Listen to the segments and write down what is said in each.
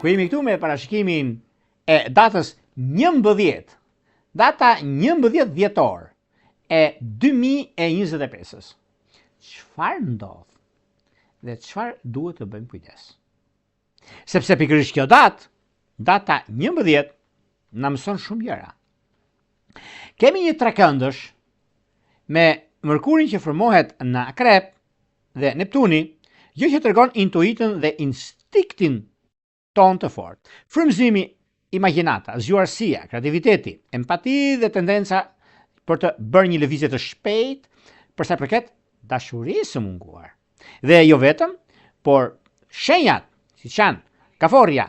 ku jemi këtu me parashikimin e datës 11, data 11 dhjetor e 2025-ës. Çfarë ndodh dhe çfarë duhet të bëjmë kujdes? Sepse pikërisht kjo data 11, na mëson shumë gjëra. Kemi një trekëndësh me Mërkurin që formohet në Akrep dhe Neptuni, gjë që tregon intuitën dhe instiktin ton të fortë. Frymëzimi, imagjinata, zgjuarësia, kreativiteti, empati dhe tendenca për të bërë një lëvizje të shpejtë për sa përket dashurisë së munguar. Dhe jo vetëm, por shenjat, siç janë Kaforria,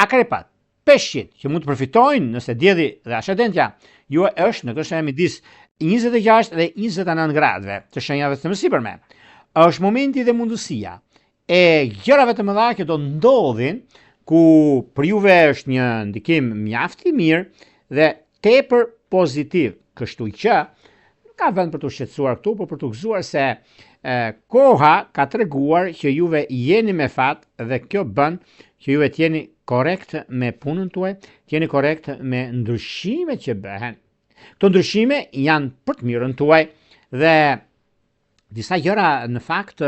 Akrepat, Peshqit, që mund të përfitojnë nëse Dielli dhe Ascendentja juaj është në këndshëm midis 26 dhe 29 gradëve të shenjave të mësipërme. Është momenti dhe mundësia e gjërave të mëdha që do ndodhin, ku për juve është një ndikim mjaft i mirë dhe tepër pozitiv, kështu që ka vend për të shqetësuar këtu, por për të gëzuar se koha ka treguar që juve jeni me fat dhe kjo bën që juve t'jeni korrekt me punën tuaj, t'jeni korrekt me ndryshimet që bëhen. Këto ndryshime janë për të mirën tuaj dhe disa gjëra në fakt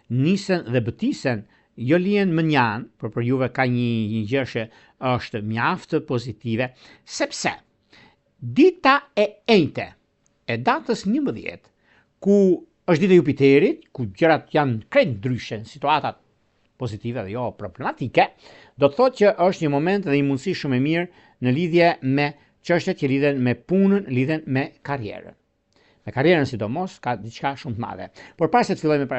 nisen dhe bëtisen, jo lihen më njanë, por për juve ka një gjë që është mjaft pozitive, sepse dita e enjte e datës 11, ku është dita e Jupiterit, ku gjërat janë krejt ndryshe, situatat pozitive dhe jo problematike, do të thotë që është një moment dhe një mundësi shumë e mirë në lidhje me çështjet që lidhen me punën, lidhen me karrierën. Me karrierën sidomos ka diçka shumë të madhe. Por para se të fillojmë me